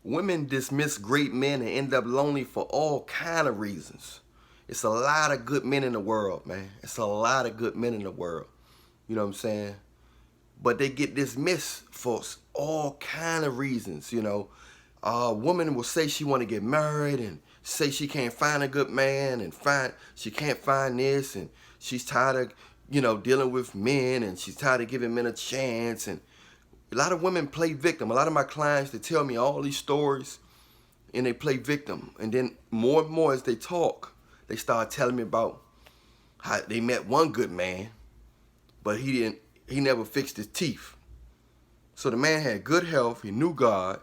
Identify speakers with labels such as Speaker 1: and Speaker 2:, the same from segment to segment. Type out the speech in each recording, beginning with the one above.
Speaker 1: Women dismiss great men and end up lonely for all kind of reasons. It's a lot of good men in the world, man. It's a lot of good men in the world. You know what I'm saying? But they get dismissed for all kind of reasons. A woman will say she want to get married and say she can't find a good man and she can't find this, and she's tired of dealing with men, and she's tired of giving men a chance. And a lot of women play victim. A lot of my clients, they tell me all these stories and they play victim. And then more and more as they talk, they start telling me about how they met one good man, but he never fixed his teeth. So the man had good health, he knew God,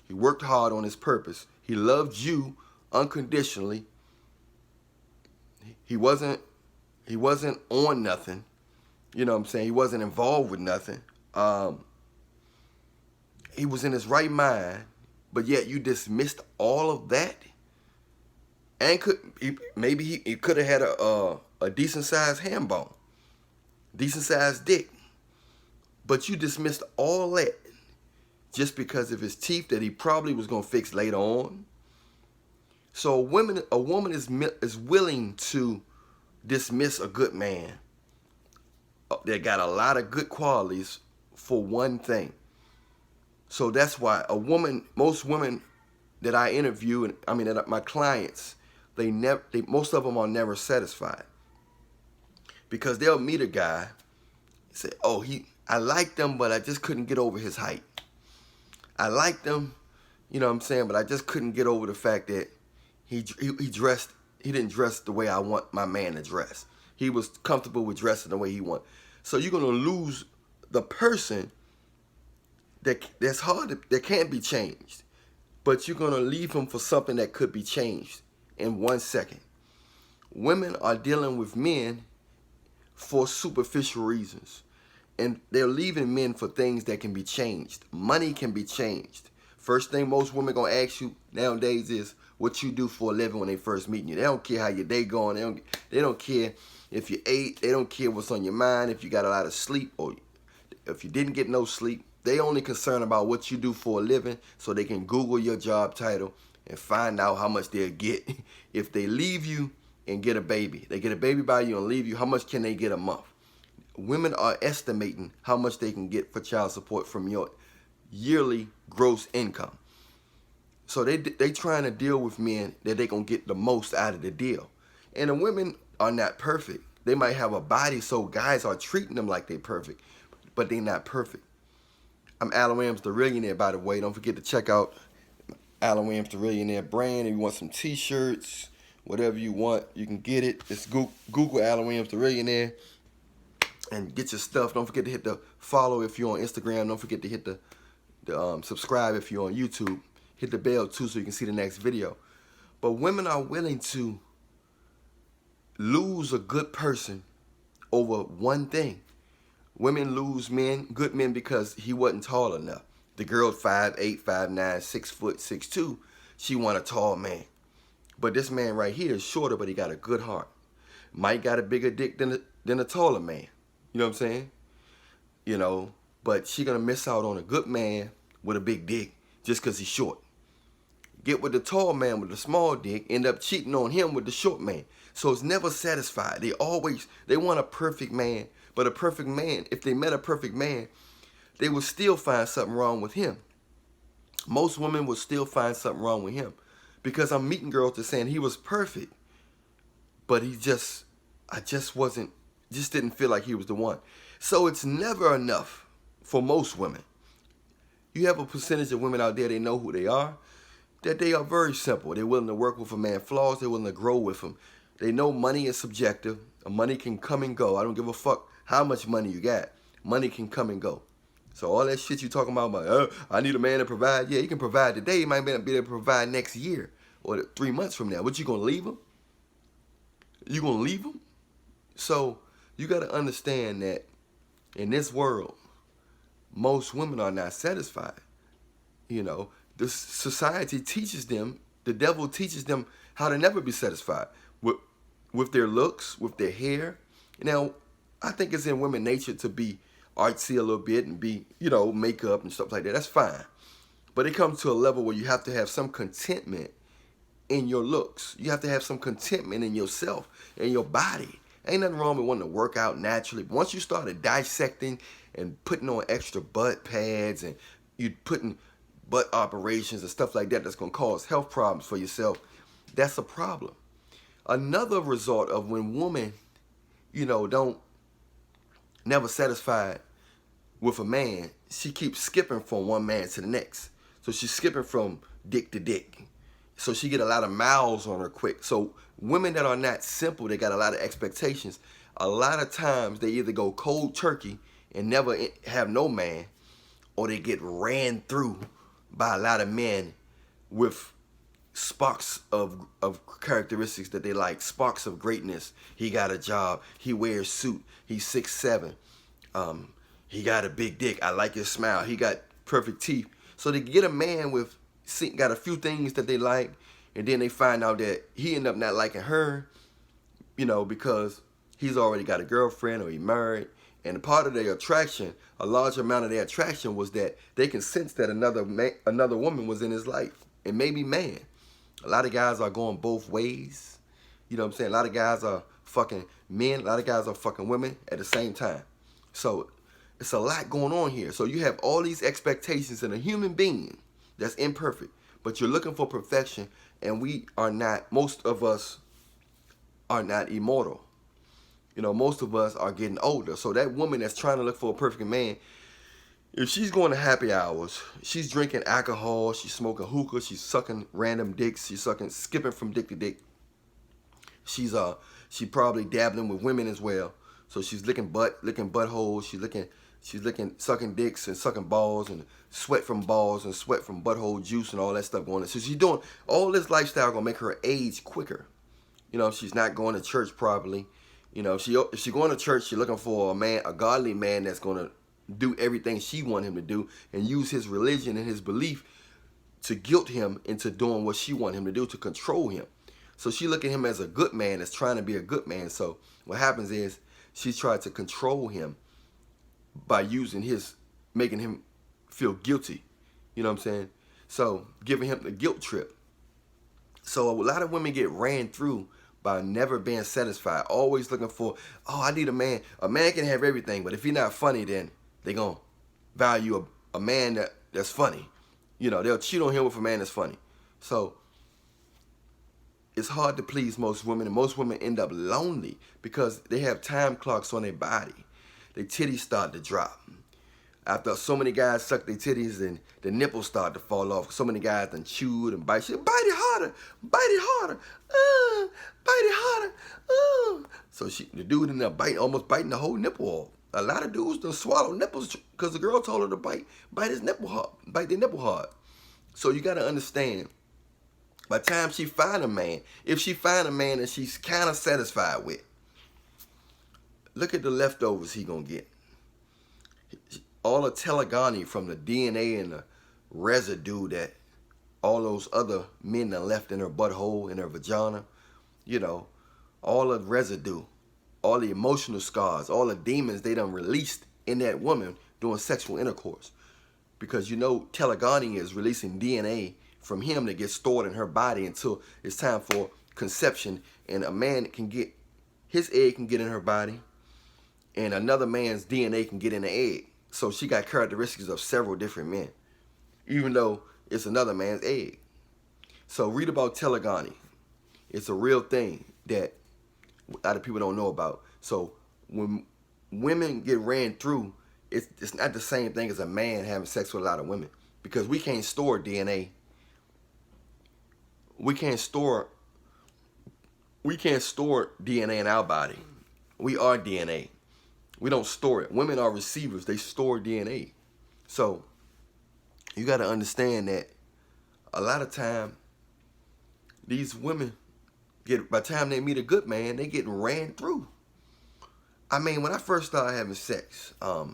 Speaker 1: he worked hard on his purpose, he loved you unconditionally. He wasn't on nothing. You know what I'm saying? He wasn't involved with nothing. He was in his right mind, but yet you dismissed all of that. And maybe he could have had a decent sized ham bone, decent sized dick, but you dismissed all that just because of his teeth that he probably was gonna fix later on. So a woman is willing to dismiss a good man that got a lot of good qualities for one thing. So that's why most women that I interview, and I mean that my clients, most of them are never satisfied, because they'll meet a guy and say, "Oh, I liked him, but I just couldn't get over his height. I liked him, you know what I'm saying, but I just couldn't get over the fact that he didn't dress the way I want my man to dress. He was comfortable with dressing the way he wants." So you're gonna lose the person that can't be changed, but you're gonna leave him for something that could be changed in 1 second. Women are dealing with men for superficial reasons, and they're leaving men for things that can be changed. Money can be changed. First thing most women gonna ask you nowadays is what you do for a living when they first meeting you. They don't care how your day going. They don't care if you ate. They don't care what's on your mind, if you got a lot of sleep or if you didn't get no sleep. They only concerned about what you do for a living, so they can Google your job title and find out how much they'll get if they leave you and get a baby. They get a baby by you and leave you. How much can they get a month? Women are estimating how much they can get for child support from your yearly gross income. So they trying to deal with men that they gonna get the most out of the deal. And the women are not perfect. They might have a body, so guys are treating them like they're perfect, but they're not perfect. I'm Allan Williams The Reallionaire, by the way. Don't forget to check out Allan Williams The Reallionaire brand. If you want some t-shirts, whatever you want, you can get it. Just Google Allan Williams The Reallionaire and get your stuff. Don't forget to hit the follow if you're on Instagram. Don't forget to hit the subscribe if you're on YouTube. Hit the bell too so you can see the next video. But women are willing to lose a good person over one thing. Women lose good men because he wasn't tall enough. The girl 5'8", 5'9", 6 foot, 6'2". She want a tall man. But this man right here is shorter, but he got a good heart. Might got a bigger dick than a taller man. You know what I'm saying? But she gonna miss out on a good man with a big dick just because he's short. Get with the tall man with the small dick, end up cheating on him with the short man. So it's never satisfied. They want a perfect man. But a perfect man, if they met a perfect man, they would still find something wrong with him. Most women would still find something wrong with him, because I'm meeting girls that saying he was perfect, but I just didn't feel like he was the one. So it's never enough for most women. You have a percentage of women out there, they know who they are, that they are very simple. They're willing to work with a man's flaws. They're willing to grow with him. They know money is subjective. Money can come and go. I don't give a fuck how much money you got. Money can come and go. So all that shit you talking about, I need a man to provide. Yeah, he can provide today. He might not be able to provide next year or 3 months from now. What, you gonna leave him? You gonna leave him? So you gotta understand that in this world, most women are not satisfied. The society teaches them, the devil teaches them how to never be satisfied with their looks, with their hair. Now, I think it's in women nature to be artsy a little bit and be, makeup and stuff like that. That's fine. But it comes to a level where you have to have some contentment in your looks. You have to have some contentment in yourself, in your body. Ain't nothing wrong with wanting to work out naturally. But once you started dissecting and putting on extra butt pads and you putting butt operations and stuff like that that's going to cause health problems for yourself, that's a problem. Another result of when women, don't never satisfied with a man, she keeps skipping from one man to the next. So she's skipping from dick to dick. So she get a lot of miles on her quick. So women that are not simple, they got a lot of expectations. A lot of times they either go cold turkey and never have no man, or they get ran through by a lot of men with sparks of characteristics that they like, sparks of greatness. He got a job, he wears suit, he's 6'7", he got a big dick, I like his smile, he got perfect teeth. So they get a man with got a few things that they like, and then they find out that he ended up not liking her, because he's already got a girlfriend or he married. And part of their attraction, a large amount of their attraction, was that they can sense that another woman was in his life, and maybe man. A lot of guys are going both ways. You know what I'm saying? A lot of guys are fucking men. A lot of guys are fucking women at the same time. So it's a lot going on here. So you have all these expectations in a human being that's imperfect, but you're looking for perfection, and most of us are not immortal. Most of us are getting older. So that woman that's trying to look for a perfect man, if she's going to happy hours, she's drinking alcohol, she's smoking hookah, she's sucking random dicks, she's skipping from dick to dick. She probably dabbling with women as well. So she's licking buttholes, she's sucking dicks and sucking balls and sweat from balls and sweat from butthole juice and all that stuff going on. So she's doing all this lifestyle gonna make her age quicker. She's not going to church properly. If she going to church, she's looking for a godly man that's gonna do everything she want him to do and use his religion and his belief to guilt him into doing what she want him to do, to control him. So she look at him as a good man that's trying to be a good man. So what happens is she's trying to control him by making him feel guilty. You know what I'm saying? So giving him the guilt trip. So a lot of women get ran through by never being satisfied, always looking for, I need a man. A man can have everything, but if he's not funny, then they gonna value a man that's funny. They'll cheat on him with a man that's funny. So it's hard to please most women, and most women end up lonely because they have time clocks on their body. Their titties start to drop. After so many guys suck their titties, and the nipples start to fall off. So many guys done chewed and bite. She bite it harder, bite it harder. So the dude ended up almost biting the whole nipple off. A lot of dudes done swallow nipples because the girl told her to bite his nipple hard, bite their nipple hard. So you got to understand, by the time she find a man, if she find a man that she's kind of satisfied with, look at the leftovers he gonna get. All the telegony from the DNA and the residue that all those other men that left in her butthole, in her vagina, all the residue, all the emotional scars, all the demons they done released in that woman during sexual intercourse. Because telegony is releasing DNA from him that gets stored in her body until it's time for conception, and a man his egg can get in her body, and another man's DNA can get in the egg. So she got characteristics of several different men, even though it's another man's egg. So read about telegony. It's a real thing that a lot of people don't know about. So when women get ran through, it's not the same thing as a man having sex with a lot of women, because we can't store DNA. We can't store DNA in our body. We are DNA. We don't store it. Women are receivers. They store DNA. So you got to understand that a lot of time these women by the time they meet a good man, they getting ran through. I mean, when I first started having sex, I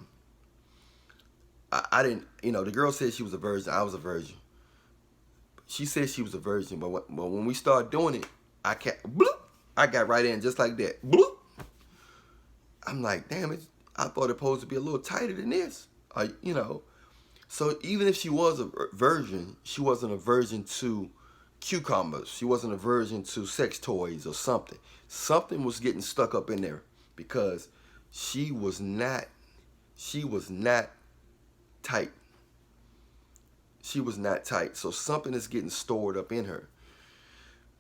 Speaker 1: didn't, the girl said she was a virgin. I was a virgin. She said she was a virgin, but when we started doing it, I got right in just like that. Bloop. I'm like, damn it, I thought it supposed to be a little tighter than this. So even if she was a virgin, she wasn't a virgin to cucumbers. She wasn't a virgin to sex toys or something. Something was getting stuck up in there because she was not tight. She was not tight. So something is getting stored up in her.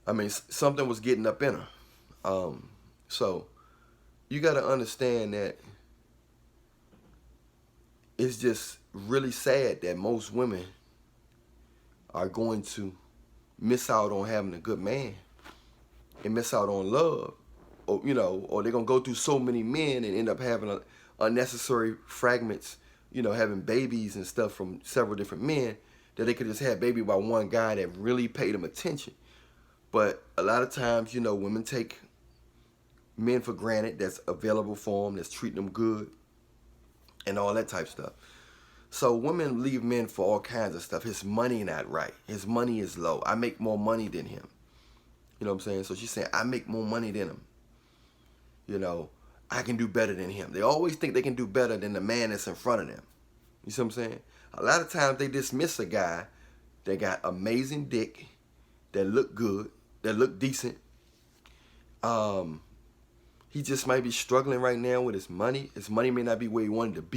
Speaker 1: I mean, something was getting up in her. So you got to understand that it's just really sad that most women are going to miss out on having a good man and miss out on love, or or they're gonna go through so many men and end up having unnecessary fragments, having babies and stuff from several different men that they could just have baby by one guy that really paid them attention. But a lot of times, women take men for granted that's available for them, that's treating them good, and all that type of stuff. So women leave men for all kinds of stuff. His money not right. His money is low. I make more money than him. You know what I'm saying? So she's saying, I make more money than him. I can do better than him. They always think they can do better than the man that's in front of them. You see what I'm saying? A lot of times they dismiss a guy that got amazing dick, that look good, that look decent. He just might be struggling right now with his money. His money may not be where he wanted to be.